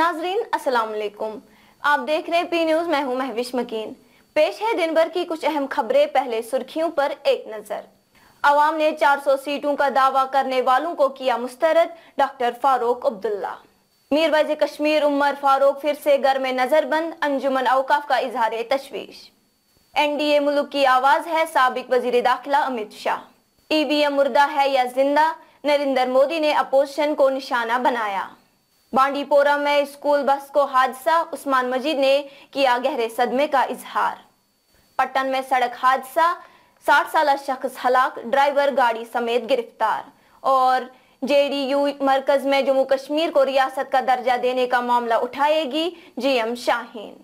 नाजरीन अस्सलाम वालेकुम, आप देख रहे हैं पी न्यूज। मैं हूं महविश मकीन। पेश है दिन भर की कुछ अहम खबरें। पहले सुर्खियों पर एक नजर। अवाम ने 400 सीटों का दावा करने वालों को किया मुस्तरद। डॉक्टर फारूक अब्दुल्ला। मीरवाइज कश्मीर उमर फारूक फिर से घर में नजरबंद। अंजुमन औकाफ का इजहार तशवीश। एनडीए मुल्क की आवाज है, साबिक वजीर दाखिला अमित शाह। ईवीएम मुर्दा है या जिंदा, नरेंद्र मोदी ने अपोजिशन को निशाना बनाया। बांडीपोरा में स्कूल बस को हादसा, उस्मान मजीद ने किया गहरे सदमे का इजहार। पट्टन में सड़क हादसा, 60 साल शख्स हलाक, ड्राइवर गाड़ी समेत गिरफ्तार। और जेडीयू मरकज में जम्मू कश्मीर को रियासत का दर्जा देने का मामला उठाएगी जीएम शाहीन।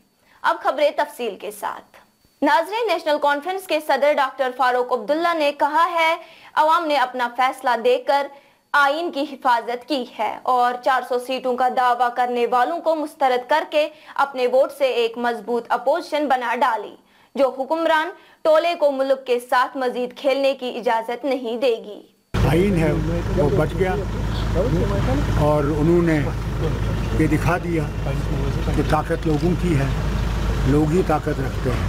अब खबरें तफसील के साथ। नाज़रीन, नेशनल कॉन्फ्रेंस के सदर डॉक्टर फारूक अब्दुल्ला ने कहा है, अवाम ने अपना फैसला देकर आइन की हिफाजत की है और 400 सीटों का दावा करने वालों को मुस्तरद करके अपने वोट से एक मजबूत अपोजिशन बना डाली, जो हुक्मरान टोले को मुल्क के साथ मजीद खेलने की इजाजत नहीं देगी। आइन है वो बच गया और उन्होंने ये दिखा दिया कि ताकत लोगों की है, लोग ही ताकत रखते हैं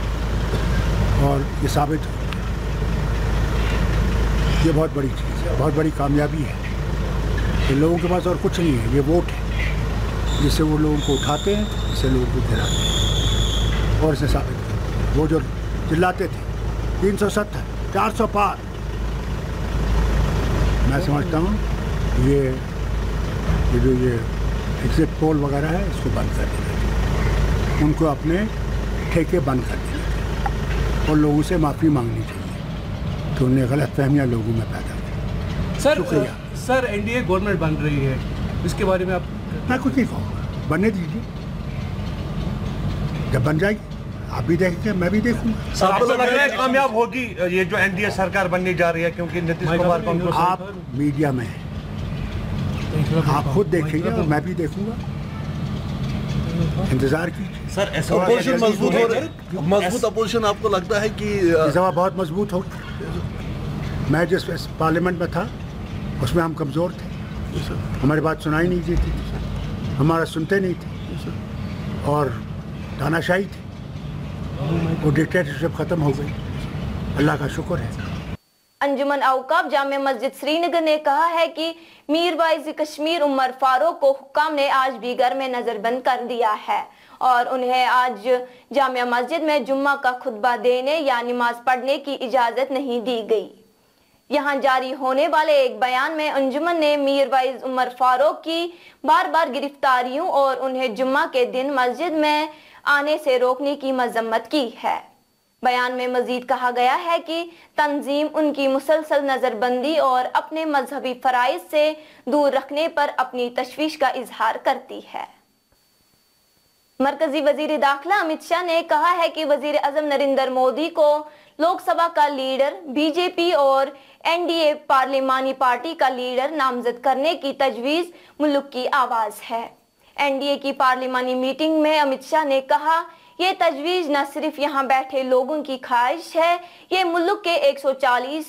और ये साबित हो गया। ये बहुत बड़ी चीज़ है, बहुत बड़ी कामयाबी है। ये लोगों के पास और कुछ नहीं है, ये वोट है जिससे वो लोगों को उठाते हैं, जिससे लोगों को गिराते हैं और इसे साबित कर। वो जो चिल्लाते थे 370 400 पार, मैं समझता हूँ ये जो ये एग्जिट पोल वगैरह है इसको बंद कर देना चाहिए, उनको अपने ठेके बंद कर देना चाहिए और लोगों से माफ़ी मांगनी चाहिए कि उन्हें गलत फहमियाँ लोगों में पैदा हुई। शुक्रिया। सर, एनडीए गवर्नमेंट बन रही है, इसके बारे में आप? मैं कुछ नहीं कहूँगा, बनने दीजिए, जब बन जाएगी आप भी देखेंगे, मैं भी देखूंगा। आपको लग रहा है कामयाब होगी ये जो एनडीए सरकार बनने जा रही है, क्योंकि नीतीश कुमार को आप मीडिया में हैं, आप खुद देखेंगे और मैं भी देखूंगा, इंतजार कीजिए। सर, अपोजिशन मजबूत अपोजिशन आपको लगता है कि इस दफा बहुत मजबूत होगी? मैं जिस पार्लियामेंट में था उसमें हम कमज़ोर थे, हमारी बात सुनाई नहीं देती थी, हमारा सुनते नहीं थे और तानाशाही थी। वो डिक्टेटरशिप ख़त्म हो गई, अल्लाह का शुक्र है। अंजुमन औकाफ जामे मस्जिद श्रीनगर ने कहा है कि मीरवाइज कश्मीर उमर फारूक को हुक्काम ने आज भी घर में नजरबंद कर दिया है और उन्हें आज जामिया मस्जिद में जुम्मा का खुतबा देने या नमाज पढ़ने की इजाजत नहीं दी गई। यहाँ जारी होने वाले एक बयान में अंजुमन ने मीरवाइज उमर फारूक की बार बार गिरफ्तारियों और उन्हें जुम्मा के दिन मस्जिद में आने से रोकने की मजम्मत की है। बयान में मजीद कहा गया है कि तंजीम उनकी मुसलसल नजरबंदी और अपने मजहबी फराइज से दूर रखने पर अपनी तशवीश का इजहार करती है। मरकजी वजीर दाखिला अमित शाह ने कहा है कि वजीर आजम नरेंद्र मोदी को लोकसभा का लीडर, बीजेपी और एनडीए पार्लिमानी पार्टी का लीडर नामजद करने की तजवीज मुल्क की आवाज है। एनडीए की पार्लिमानी मीटिंग में अमित शाह ने कहा, ये तजवीज न सिर्फ यहाँ बैठे लोगों की ख्वाहिश है, ये मुल्क के 140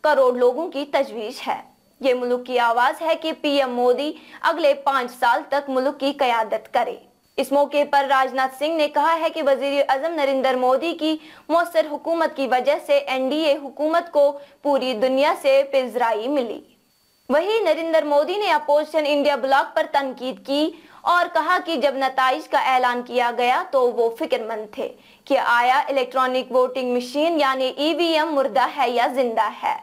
करोड़ लोगों की तजवीज है। ये मुल्क की आवाज है कि पीएम मोदी अगले 5 साल तक मुल्क की क़यादत करे। इस मौके पर राजनाथ सिंह ने कहा है कि वजीर आजम नरेंद्र मोदी की मौसर हुकूमत की वजह से एनडीए हुकूमत को पूरी दुनिया से पेशराई मिली। वहीं नरेंद्र मोदी ने अपोजिशन इंडिया ब्लॉक पर तनकीद की और कहा कि जब नताइज का ऐलान किया गया तो वो फिक्रमंद थे कि आया इलेक्ट्रॉनिक वोटिंग मशीन यानी ईवीएम मुर्दा है या जिंदा है।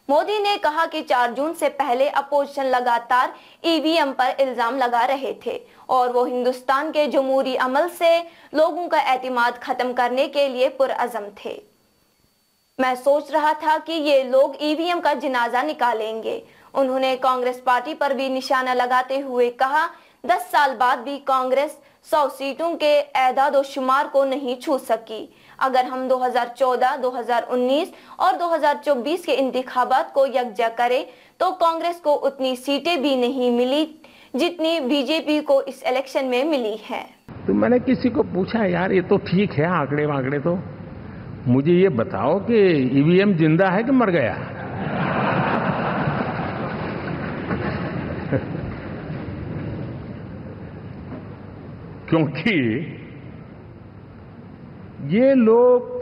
मोदी ने कहा कि 4 जून से पहले अपोजिशन लगातार ईवीएम पर इल्जाम लगा रहे थे और वो हिंदुस्तान के जमहूरी अमल से लोगों का एतमाद खत्म करने के लिए पुरअज़म थे। मैं सोच रहा था कि ये लोग ईवीएम का जनाजा निकालेंगे। उन्होंने कांग्रेस पार्टी पर भी निशाना लगाते हुए कहा, 10 साल बाद भी कांग्रेस 100 सीटों के एदाद व शुमार को नहीं छू सकी। अगर हम 2014, 2019 और 2024 के इंतखाबात को यकजा करें तो कांग्रेस को उतनी सीटें भी नहीं मिली जितनी बीजेपी को इस इलेक्शन में मिली है। तो मैंने किसी को पूछा, यार ये तो ठीक है आंकड़े वांकड़े, तो मुझे ये बताओ कि ईवीएम जिंदा है कि मर गया? क्योंकि ये लोग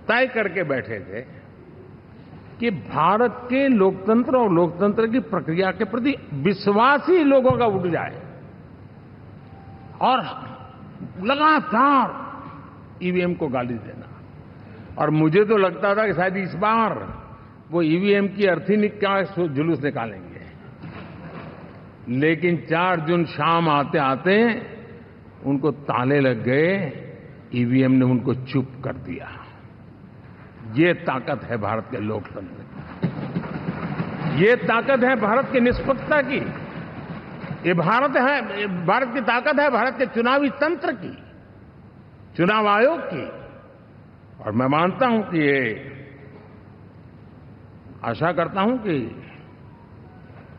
तय करके बैठे थे कि भारत के लोकतंत्र और लोकतंत्र की प्रक्रिया के प्रति विश्वास ही लोगों का उठ जाए, और लगातार ईवीएम को गाली देना। और मुझे तो लगता था कि शायद इस बार वो ईवीएम की अर्थी का जुलूस निकालेंगे, लेकिन 4 जून शाम आते आते उनको ताले लग गए, ईवीएम ने उनको चुप कर दिया। ये ताकत है भारत के लोकतंत्र की, ये ताकत है भारत की निष्पक्षता की, ये भारत की ताकत है भारत के चुनावी तंत्र की, चुनाव आयोग की। और मैं मानता हूं कि ये आशा करता हूं कि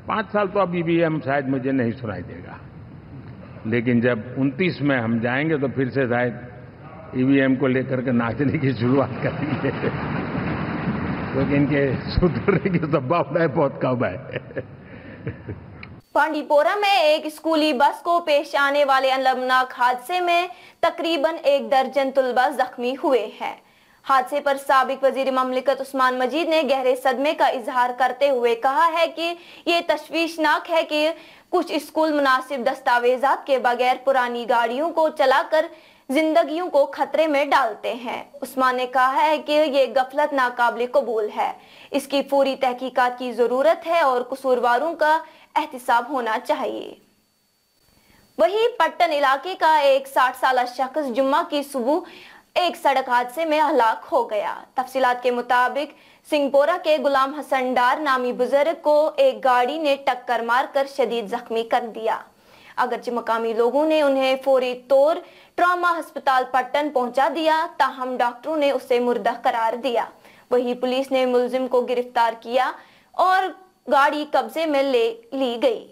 5 साल तो अब ईवीएम शायद मुझे नहीं सुनाई देगा, लेकिन जब 29 में हम जाएंगे तो फिर से शायद ईवीएम को लेकर के नाचने की शुरुआत करेंगे, क्योंकि इनके सुधरने की संभावना बहुत कम है। बांडीपोरा में एक स्कूली बस को पेश आने वाले अलमनाक हादसे में तकरीबन 1 दर्जन तलबा जख्मी हुए हैं। हादसे पर साबिक वजीर ममलिकत उस्मान मजीद ने गहरे सदमे का इजहार करते हुए कहा है कि ये तशवीशनाक है कि कुछ स्कूल मुनासिब दस्तावेजात के बगैर पुरानी गाड़ियों को चलाकर जिंदगियों को खतरे में डालते हैं। उस्मान ने कहा है कि ये गफलत नाकाबिल कबूल है, इसकी पूरी तहकीकात की जरूरत है और कसूरवारों का एहतिसाब होना चाहिए। वहीं पट्टन इलाके का एक 60 साल शख्स जुम्मा की सुबह एक सड़क हादसे में हलाक हो गया। तफसीलात के मुताबिक सिंहपोरा के गुलाम हसन डार नामी बुजुर्ग को एक गाड़ी ने टक्कर मारकर शदीद जख्मी कर दिया। अगरचे मकामी लोगों ने उन्हें फौरी तौर ट्रॉमा अस्पताल पट्टन पहुंचा दिया, ताहम डॉक्टरों ने उसे मुर्दा करार दिया। वहीं पुलिस ने मुलजिम को गिरफ्तार किया और गाड़ी कब्जे में ले ली गई।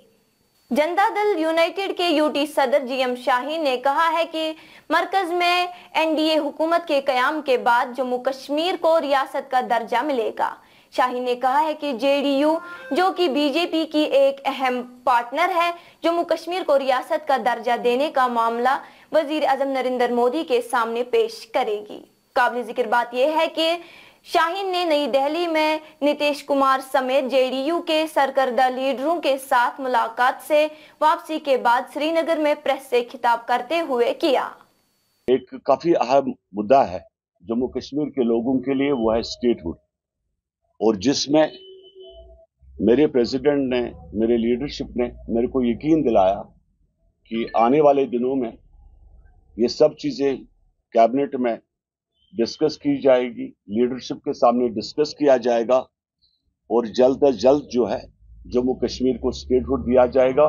जनता दल यूनाइटेड के यूटी सदर जीएम शाहीन ने कहा है कि मरकज में एनडीए हुकूमत के कयाम के बाद जम्मू कश्मीर को रियासत का दर्जा मिलेगा। शाहीन ने कहा है कि जेडीयू, जो कि बीजेपी की एक अहम पार्टनर है, जम्मू कश्मीर को रियासत का दर्जा देने का मामला वजीर आजम नरेंद्र मोदी के सामने पेश करेगी। काबिल जिक्र बात यह है कि शाहीन ने नई दिल्ली में नीतीश कुमार समेत जेडीयू के सरकर्दा लीडरों के साथ मुलाकात से वापसी के बाद श्रीनगर में प्रेस से खिताब करते हुए किया। एक काफी अहम मुद्दा है जम्मू कश्मीर के लोगों के लिए, वो है स्टेटहुड, और जिसमें मेरे प्रेसिडेंट ने, मेरे लीडरशिप ने मेरे को यकीन दिलाया कि आने वाले दिनों में ये सब चीजें कैबिनेट में डिस्कस की जाएगी, लीडरशिप के सामने डिस्कस किया जाएगा, और जल्द अज जल्द जो है जम्मू कश्मीर को स्टेटहुड दिया जाएगा।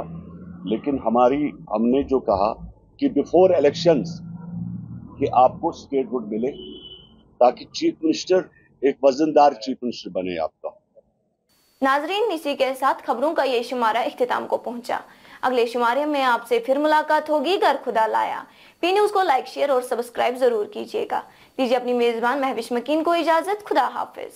लेकिन हमने जो कहा कि बिफोर इलेक्शंस कि आपको स्टेटहुड मिले, ताकि चीफ मिनिस्टर एक वजनदार चीफ मिनिस्टर बने आपका। नाजरीन, इसी के साथ खबरों का ये शुमारा इख्तिताम को पहुंचा। अगले शुमारे में आपसे फिर मुलाकात होगी। घर खुदा लाया। पी न्यूज को लाइक, शेयर और सब्सक्राइब जरूर कीजिएगा। दीजिए अपनी मेजबान महविश मकीन को इजाजत। खुदा हाफिज।